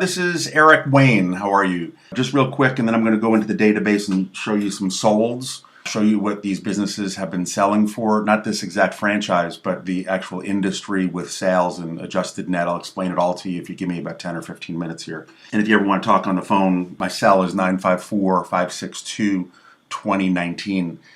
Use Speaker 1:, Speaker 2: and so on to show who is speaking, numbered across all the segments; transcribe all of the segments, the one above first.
Speaker 1: This is Eric Wayne. How are you? Just real quick, and then I'm going to go into the database and show you some solds, show you what these businesses have been selling for, not this exact franchise, but the actual industry with sales and adjusted net. I'll explain it all to you if you give me about 10 or 15 minutes here. And if you ever want to talk on the phone, my cell is 954-562-2019.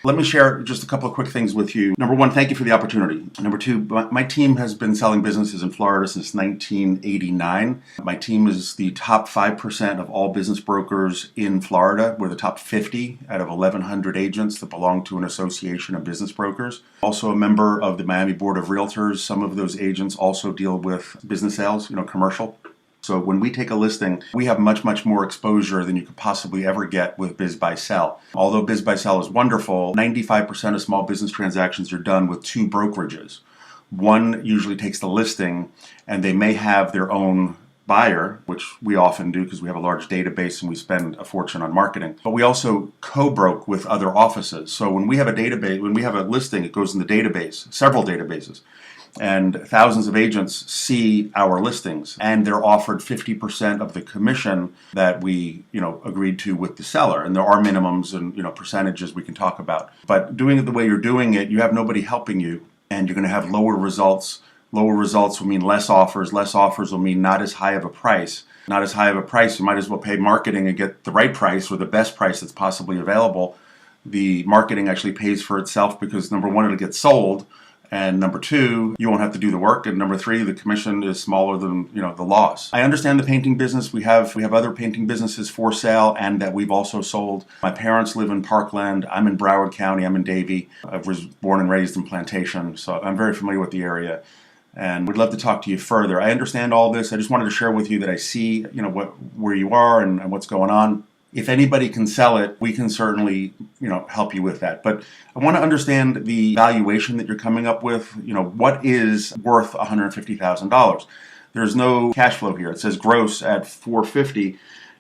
Speaker 1: Let me share just a couple of quick things with you. Number one, thank you for the opportunity. Number two, my team has been selling businesses in Florida since 1989. My team is the top 5% of all business brokers in Florida. We're the top 50 out of 1,100 agents that belong to an association of business brokers. Also a member of the Miami Board of Realtors. Some of those agents also deal with business sales, commercial. So when we take a listing, we have much more exposure than you could possibly ever get with Biz Buy Sell. Although Biz Buy Sell is wonderful, 95% of small business transactions are done with two brokerages. One usually takes the listing, and they may have their own buyer, which we often do because we have a large database and we spend a fortune on marketing. But we also co-broke with other offices. So when we have a database, when we have a listing, it goes in the database, several databases. And thousands of agents see our listings, and they're offered 50% of the commission that we, agreed to with the seller. And there are minimums and, percentages we can talk about. But doing it the way you're doing it, you have nobody helping you, and you're going to have lower results. Lower results will mean less offers. Less offers will mean not as high of a price. Not as high of a price, you might as well pay marketing and get the right price or the best price that's possibly available. The marketing actually pays for itself because, number one, it'll get sold. And number two, you won't have to do the work. And number three, the commission is smaller than the loss. I understand the painting business. We have other painting businesses for sale and that we've also sold. My parents live in Parkland. I'm in Broward County. I'm in Davie. I was born and raised in Plantation, so I'm very familiar with the area. And would love to talk to you further. I understand all this. I just wanted to share with you that I see where you are and what's going on. If anybody can sell it, we can certainly, help you with that. But I want to understand the valuation that you're coming up with. What is worth $150,000? There's no cash flow here. It says gross at $450,000.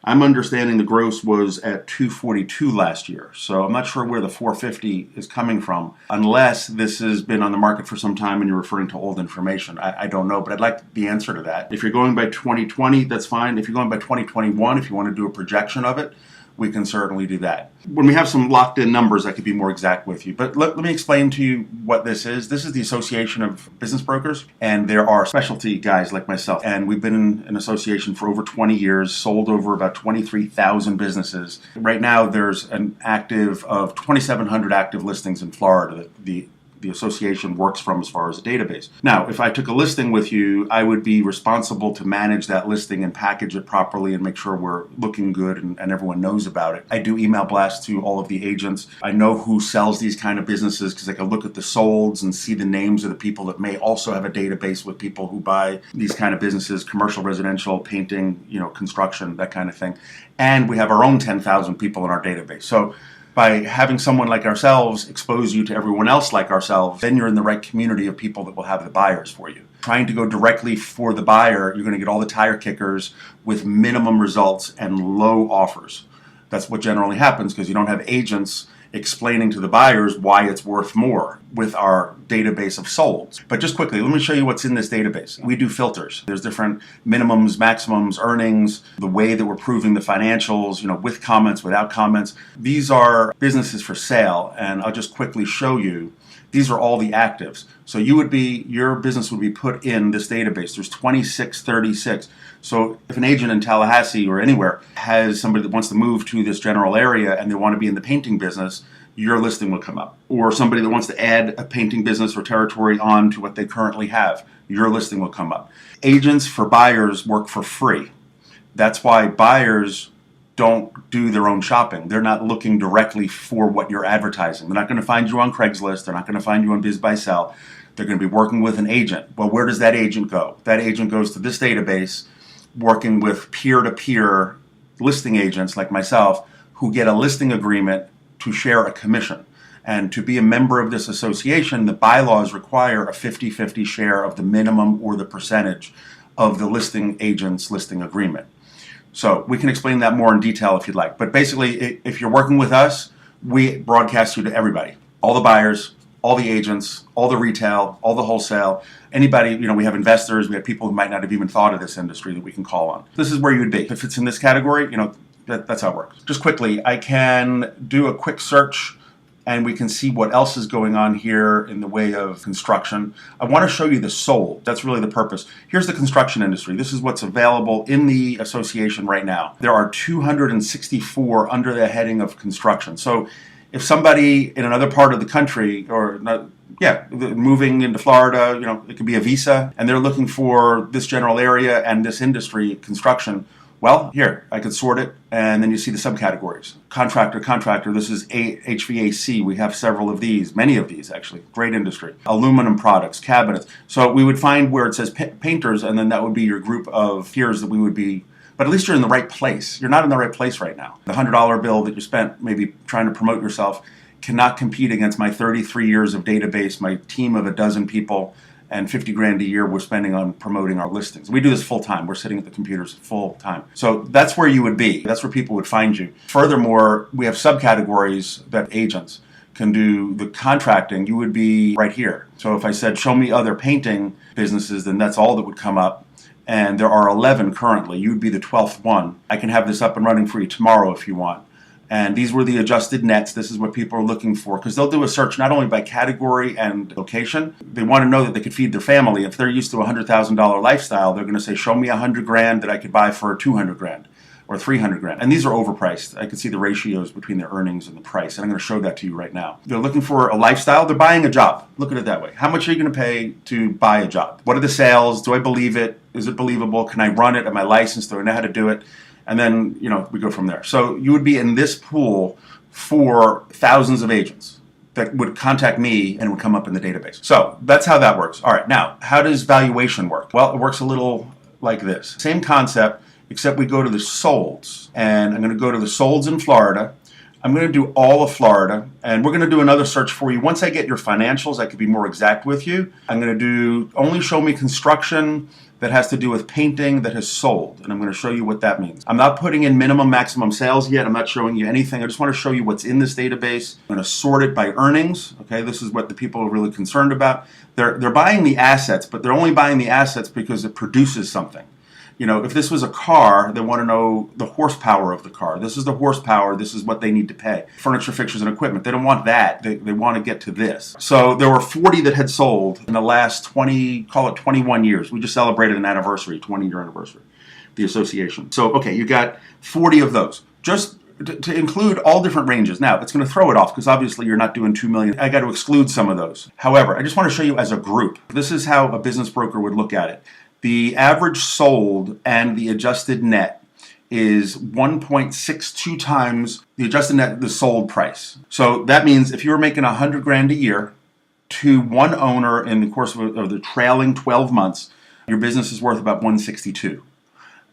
Speaker 1: I'm understanding the gross was at $242,000 last year. So I'm not sure where the $450,000 is coming from, unless this has been on the market for some time and you're referring to old information. I don't know, but I'd like the answer to that. If you're going by 2020, that's fine. If you're going by 2021, if you want to do a projection of it, we can certainly do that. When we have some locked in numbers, I could be more exact with you. But let me explain to you what this is. This is the Association of Business Brokers, and there are specialty guys like myself. And we've been in an association for over 20 years, sold over about 23,000 businesses. Right now, there's an active of 2,700 active listings in Florida. The association works from as far as a database. Now, if I took a listing with you, I would be responsible to manage that listing and package it properly and make sure we're looking good and everyone knows about it. I do email blasts to all of the agents. I know who sells these kind of businesses because I can look at the solds and see the names of the people that may also have a database with people who buy these kind of businesses, commercial, residential, painting, construction, that kind of thing. And we have our own 10,000 people in our database. So by having someone like ourselves expose you to everyone else like ourselves, then you're in the right community of people that will have the buyers for you. Trying to go directly for the buyer, you're going to get all the tire kickers with minimum results and low offers. That's what generally happens because you don't have agents explaining to the buyers why it's worth more with our database of solds. But just quickly, let me show you what's in this database. We do filters. There's different minimums, maximums, earnings, the way that we're proving the financials, with comments, without comments. These are businesses for sale, and I'll just quickly show you. These are all the actives. So your business would be put in this database. There's 2636. So if an agent in Tallahassee or anywhere has somebody that wants to move to this general area and they want to be in the painting business, your listing will come up. Or somebody that wants to add a painting business or territory on to what they currently have, your listing will come up. Agents for buyers work for free. That's why buyers don't do their own shopping. They're not looking directly for what you're advertising. They're not going to find you on Craigslist. They're not going to find you on Biz Buy Sell. They're going to be working with an agent. Well, where does that agent go? That agent goes to this database, working with peer-to-peer listing agents like myself who get a listing agreement to share a commission. And to be a member of this association, the bylaws require a 50-50 share of the minimum or the percentage of the listing agent's listing agreement. So we can explain that more in detail if you'd like. But basically, if you're working with us, we broadcast you to everybody, all the buyers, all the agents, all the retail, all the wholesale, anybody, we have investors, we have people who might not have even thought of this industry that we can call on. This is where you would be. If it's in this category, that's how it works. Just quickly, I can do a quick search and we can see what else is going on here in the way of construction. I want to show you the sold. That's really the purpose. Here's the construction industry. This is what's available in the association right now. There are 264 under the heading of construction. So if somebody in another part of the country moving into Florida, it could be a visa, and they're looking for this general area and this industry, construction. Well, here, I could sort it, and then you see the subcategories. Contractor, this is HVAC. We have several of these, many of these actually, great industry. Aluminum products, cabinets. So we would find where it says painters, and then that would be your group of peers that we would be, but at least you're in the right place. You're not in the right place right now. The $100 bill that you spent maybe trying to promote yourself cannot compete against my 33 years of database, my team of a dozen people, and 50 grand a year we're spending on promoting our listings. We do this full time. We're sitting at the computers full time. So that's where you would be. That's where people would find you. Furthermore, we have subcategories that agents can do the contracting. You would be right here. So if I said, show me other painting businesses, then that's all that would come up. And there are 11 currently. You would be the 12th one. I can have this up and running for you tomorrow if you want. And these were the adjusted nets. This is what people are looking for, because they'll do a search not only by category and location. They want to know that they could feed their family. If they're used to a $100,000 lifestyle, they're going to say, show me 100 grand that I could buy for 200 grand or 300 grand. And these are overpriced. I can see the ratios between their earnings and the price. And I'm going to show that to you right now. They're looking for a lifestyle. They're buying a job. Look at it that way. How much are you going to pay to buy a job? What are the sales? Do I believe it? Is it believable? Can I run it? Am I licensed? Do I know how to do it? And then, we go from there. So you would be in this pool for thousands of agents that would contact me and would come up in the database. So that's how that works. All right, now, how does valuation work? Well, it works a little like this. Same concept, except we go to the solds. And I'm going to go to the solds in Florida. I'm going to do all of Florida, and we're going to do another search for you. Once I get your financials, I could be more exact with you. I'm going to do only show me construction that has to do with painting that has sold, and I'm going to show you what that means. I'm not putting in minimum, maximum sales yet. I'm not showing you anything. I just want to show you what's in this database. I'm going to sort it by earnings. Okay, this is what the people are really concerned about. They're buying the assets, but they're only buying the assets because it produces something. If this was a car, they want to know the horsepower of the car. This is the horsepower. This is what they need to pay. Furniture, fixtures, and equipment. They don't want that. They want to get to this. So there were 40 that had sold in the last 21 years. We just celebrated an anniversary, 20-year anniversary, the association. So, okay, you got 40 of those. Just to include all different ranges. Now, it's going to throw it off because obviously you're not doing 2 million. I got to exclude some of those. However, I just want to show you as a group. This is how a business broker would look at it. The average sold and the adjusted net is 1.62 times the adjusted net, the sold price. So that means if you were making 100 grand a year to one owner in the course of the trailing 12 months, your business is worth about 162.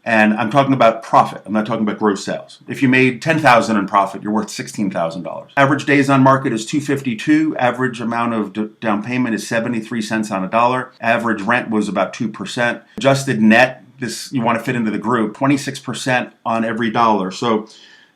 Speaker 1: And I'm talking about profit. I'm not talking about gross sales. If you made $10,000 in profit, you're worth $16,000. Average days on market is 252. Average amount of down payment is 73 cents on a dollar. Average rent was about 2%. Adjusted net, this you want to fit into the group, 26% on every dollar. So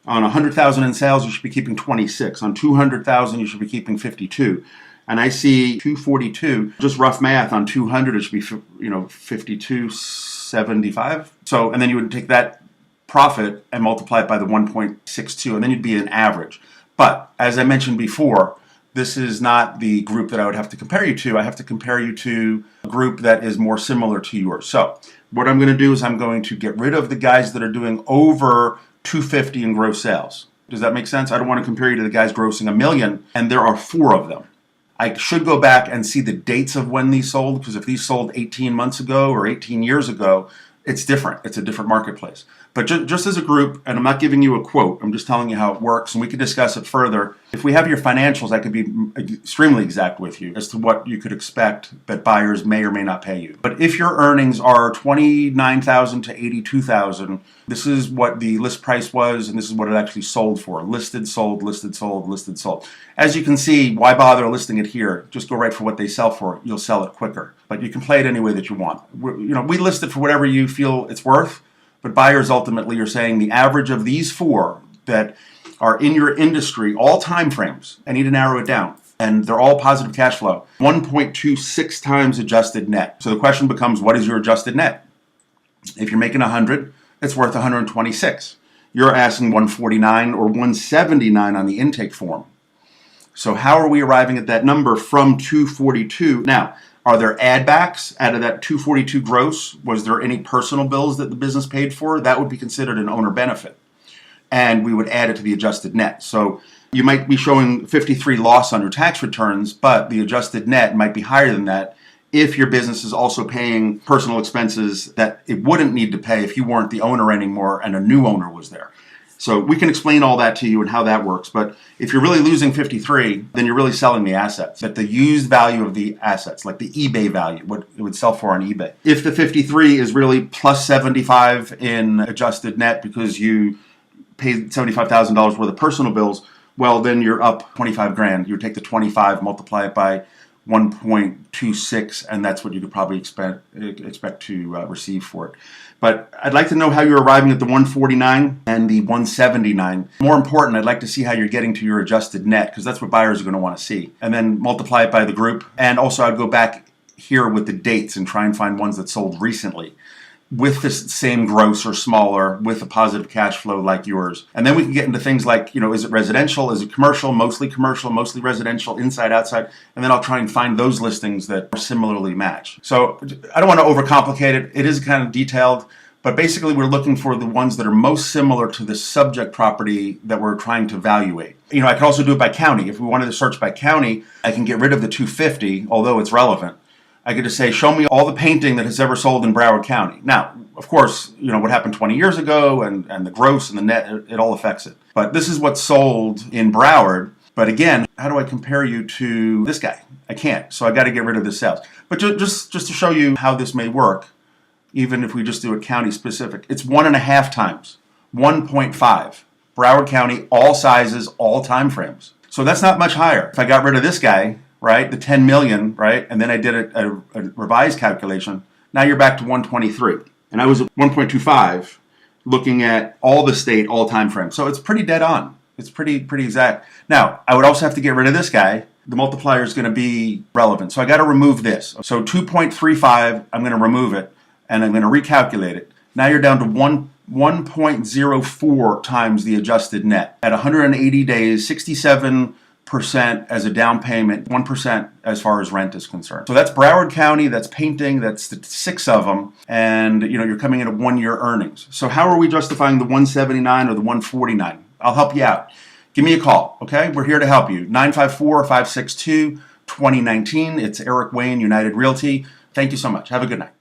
Speaker 1: on 100,000 in sales, you should be keeping 26. On 200,000, you should be keeping 52. And I see 242, just rough math, on 200, it should be 52.75. So, and then you would take that profit and multiply it by the 1.62, and then you'd be an average. But as I mentioned before, this is not the group that I would have to compare you to. I have to compare you to a group that is more similar to yours. So what I'm going to do is I'm going to get rid of the guys that are doing over 250 in gross sales. Does that make sense? I don't want to compare you to the guys grossing $1 million, and there are 4 of them. I should go back and see the dates of when these sold, because if these sold 18 months ago or 18 years ago, it's different. It's a different marketplace. But just as a group, and I'm not giving you a quote, I'm just telling you how it works, and we could discuss it further. If we have your financials, I could be extremely exact with you as to what you could expect that buyers may or may not pay you. But if your earnings are $29,000 to $82,000, this is what the list price was, and this is what it actually sold for. Listed, sold, listed, sold, listed, sold. As you can see, why bother listing it here? Just go right for what they sell for. You'll sell it quicker. But you can play it any way that you want. We list it for whatever you feel it's worth. But buyers ultimately are saying the average of these 4 that are in your industry, all time frames, I need to narrow it down. and they're all positive cash flow. 1.26 times adjusted net. So the question becomes, what is your adjusted net? If you're making 100, it's worth 126. You're asking 149 or 179 on the intake form. So how are we arriving at that number from 242? Now, are there add backs out of that 242 gross? Was there any personal bills that the business paid for? That would be considered an owner benefit. And we would add it to the adjusted net. So you might be showing 53 loss on your tax returns, but the adjusted net might be higher than that if your business is also paying personal expenses that it wouldn't need to pay if you weren't the owner anymore and a new owner was there. So we can explain all that to you and how that works. But if you're really losing 53, then you're really selling the assets at the used value of the assets, like the eBay value, what it would sell for on eBay. If the 53 is really plus 75 in adjusted net because you paid $75,000 worth of personal bills, well, then you're up 25 grand. You would take the 25, multiply it by 1.26, and that's what you could probably expect to receive for it. But I'd like to know how you're arriving at the 149 and the 179. More important, I'd like to see how you're getting to your adjusted net, because that's what buyers are going to want to see. And then multiply it by the group. And also I'd go back here with the dates and try and find ones that sold recently with the same gross or smaller, with a positive cash flow like yours. And then we can get into things like, is it residential? Is it commercial, mostly residential, inside, outside? And then I'll try and find those listings that similarly match. So I don't want to overcomplicate it. It is kind of detailed, but basically we're looking for the ones that are most similar to the subject property that we're trying to evaluate. I can also do it by county. If we wanted to search by county, I can get rid of the 250, although it's relevant. I could just say, show me all the painting that has ever sold in Broward County. Now, of course, what happened 20 years ago and the gross and the net, it all affects it. But this is what's sold in Broward. But again, how do I compare you to this guy? I can't. So I got to get rid of the sales. But just to show you how this may work, even if we just do it county specific, it's 1.5 times, 1.5. Broward County, all sizes, all time frames. So that's not much higher. If I got rid of this guy, right, the 10 million, right, and then I did a revised calculation, now you're back to 123. And I was at 1.25 looking at all the state, all time frames. So it's pretty dead on. It's pretty exact. Now, I would also have to get rid of this guy. The multiplier is going to be relevant. So I got to remove this. So 2.35, I'm going to remove it, and I'm going to recalculate it. Now you're down to 1.04 times the adjusted net. At 180 days, 67% as a down payment, 1% as far as rent is concerned. So that's Broward County, that's painting, that's the 6 of them, and you're coming in at 1 year earnings. So how are we justifying the 179 or the 149? I'll help you out. Give me a call, okay? We're here to help you. 954-562-2019. It's Eric Wayne, United Realty. Thank you so much. Have a good night.